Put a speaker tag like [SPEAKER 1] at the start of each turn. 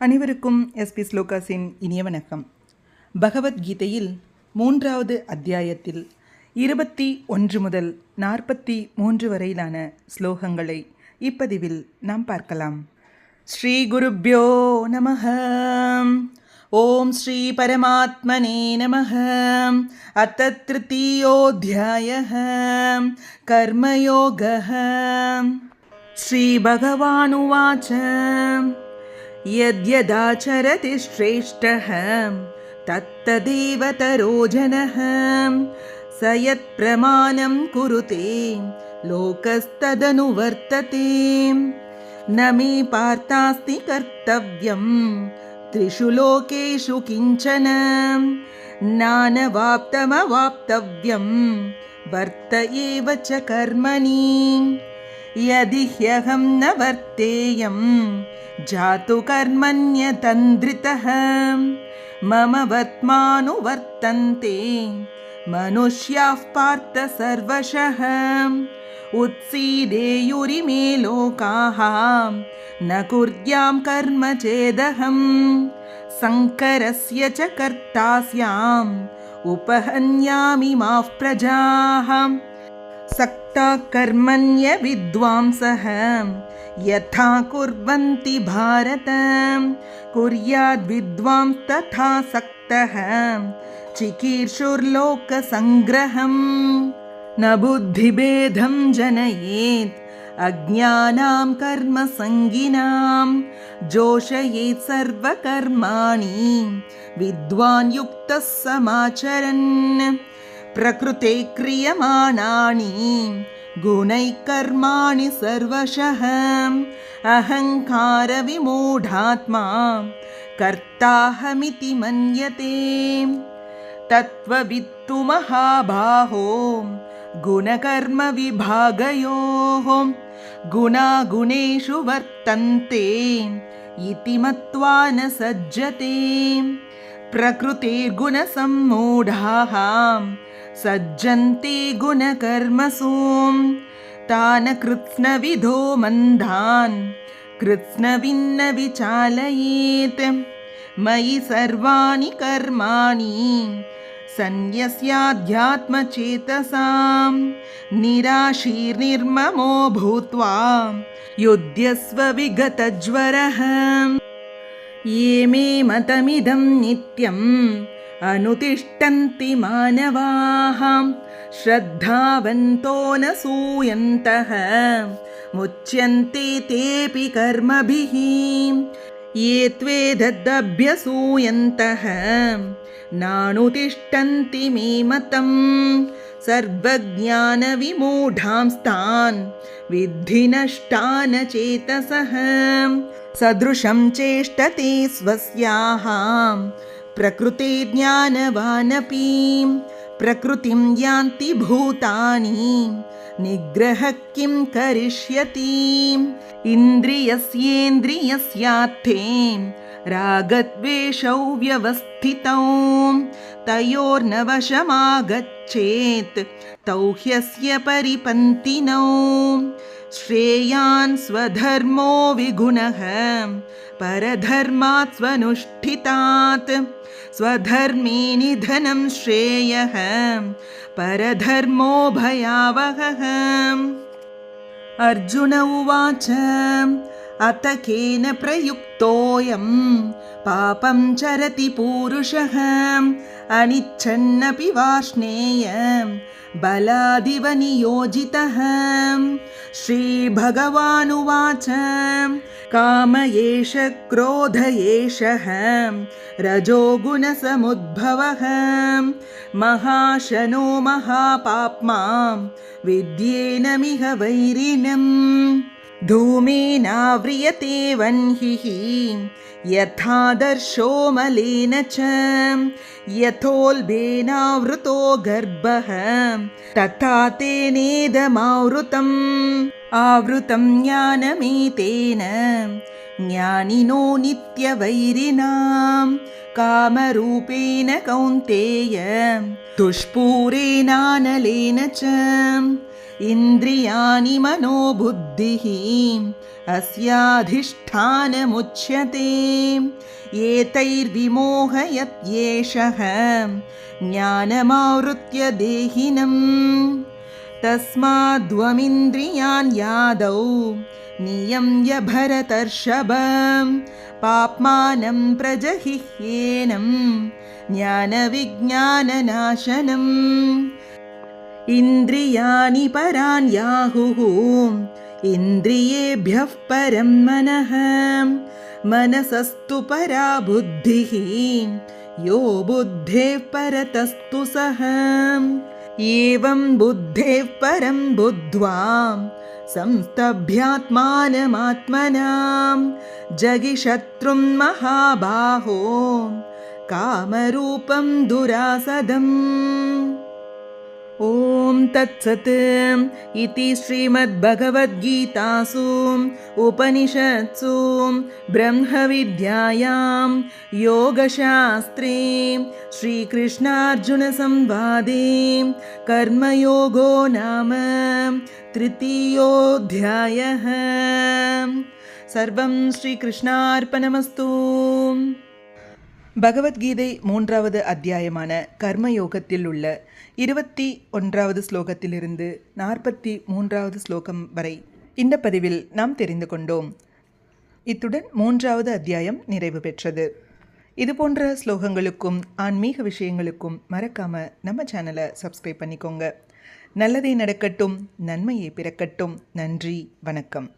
[SPEAKER 1] அனைவருக்கும் எஸ்பி ஸ்லோகாஸின் இனிய வணக்கம். பகவத்கீதையில் 3வது அத்தியாயத்தில் 21 முதல் 43 வரையிலான ஸ்லோகங்களை இப்பதிவில் நாம் பார்க்கலாம். ஸ்ரீ குருப்யோ நமஹ. ஓம் ஸ்ரீ பரமாத்மனே நமஹ. அத்த த்ருதீயோऽध्यायः கர்மயோகः. ஸ்ரீ பகவானுவாச்ச यद्यदाचरति श्रेष्ठः तत्तदेव तरो जनः स यत्प्रमाणं कुरुते लोकस्तदनुवर्तते. न मे पार्थास्ति कर्तव्यं त्रिषु लोकेषु किञ्चन नानवाप्तमवाप्तव्यं वर्त एव च कर्मणि. यदि ह्यहं न वर्तेयं जातु कर्मण्यतन्द्रितः मम वर्त्मानुवर्तन्ते मनुष्याः पार्थ सर्वशः. उत्सीदेयुरिमे लोकाः न कुर्यां कर्म चेदहं संकरस्य च कर्ता स्याम् उपहन्यामि माः प्रजाः. सक्ता कर्मण्य विद्वांसः यथा कुर्वन्ति भारत कुर्याद् विद्वांस तथा सक्तः चिकीर्षुर्लोकसङ्ग्रहम्. न बुद्धिभेदं जनयेत् अज्ञानां कर्मसङ्गिनां जोषयेत् सर्वकर्माणि विद्वान् युक्तः समाचरन्. प्रकृते क्रियमाणानि गुणैः कर्माणि सर्वशः अहङ्कारविमूढात्मा कर्ताहमिति मन्यते. तत्त्ववित्तु महाबाहो गुणकर्मविभागयोः गुणागुणेषु वर्तन्ते इति मत्वा न सज्जते. प्रकृतेर्गुणसम्मूढाः सज्जन्ते गुणकर्मसु तान् कृत्स्नविदो मन्दान् कृत्स्नविन्न विचालयेत्. मयि सर्वाणि कर्माणि सन्न्यस्याध्यात्मचेतसां निराशीर्निर्ममो भूत्वा युध्यस्व विगतज्वरः. ये मे मतमिदं नित्यम् अनुतिष्ठन्ति मानवाः श्रद्धावन्तो न सूयन्तः मुच्यन्ते तेऽपि कर्मभिः. ये त्वेतदभ्यसूयन्तः नानुतिष्ठन्ति मे मतम् सर्वज्ञानविमूढांस्तान् विद्धि नष्टान् चेतसः. सदृशं चेष्टते स्वस्याः प्रकृते ज्ञानवानपि प्रकृतिं यान्ति भूतानि निग्रहः किं करिष्यति. इन्द्रियस्येन्द्रियस्यार्थे रागद्वेषौ व्यवस्थितौ तयोर्न वशमागच्छेत् तौ ह्यस्य परिपन्तिनौ. श्रेयान् स्वधर्मो विगुणः परधर्मात् स्वनुष्ठितात् स्वधर्मे निधनं श्रेयः परधर्मो भयावहः. अर्जुन उवाच अथ केन प्रयुक्तोऽयं पापं चरति पूरुषः अनिच्छन्नपि वार्ष्णेय बलादिव नियोजितः. श्रीभगवानुवाच काम एष क्रोध एषः रजोगुणसमुद्भवः महाशनो महापाप्मा विद्येनमिह वैरिणम्. धूमेनाव्रियते वह्निः यथादर्शो मलेन च यथोल्बेनावृतो गर्भः तथा तेनेदमावृतम्. आवृतं ज्ञानमेतेन ज्ञानिनो नित्यवैरिणां कामरूपेण कौन्तेय दुष्पूरेणानलेन च इन्द्रियाणि मनोबुद्धिः अस्याधिष्ठानमुच्यते एतैर्विमोहयत्येषः ज्ञानमावृत्य देहिनम् तस्माद्त्वमिन्द्रियान् यादौ नियम्य भरतर्षभ पाप्मानं प्रजहिह्येनं ज्ञानविज्ञाननाशनम् इन्द्रियाणि पराण्याहुः इन्द्रियेभ्यः परं मनः मनसस्तु परा बुद्धिः यो बुद्धेः परतस्तु सः एवं बुद्धेः परं बुद्ध्वा संस्तभ्यात्मानमात्मना जगिशत्रुं महाबाहो कामरूपं दुरासदम्। ॐ तत्सत् इति श्रीमद्भगवद्गीतासु उपनिषत्सु ब्रह्मविद्यायां योगशास्त्रे श्रीकृष्णार्जुनसंवादे कर्मयोगो नाम तृतीयोऽध्यायः। सर्वं श्रीकृष्णार्पणमस्तु। பகவத்கீதை 3வது அத்தியாயமான கர்மயோகத்தில் உள்ள 21வது ஸ்லோகத்திலிருந்து 43வது ஸ்லோகம் வரை இந்த பதிவில் நாம் தெரிந்து கொண்டோம். இத்துடன் 3வது அத்தியாயம் நிறைவு பெற்றது. இதுபோன்ற ஸ்லோகங்களுக்கும் ஆன்மீக விஷயங்களுக்கும் மறக்காம நம்ம சேனலை சப்ஸ்கிரைப் பண்ணிக்கோங்க. நல்லதே நடக்கட்டும், நன்மையே பிறக்கட்டும். நன்றி, வணக்கம்.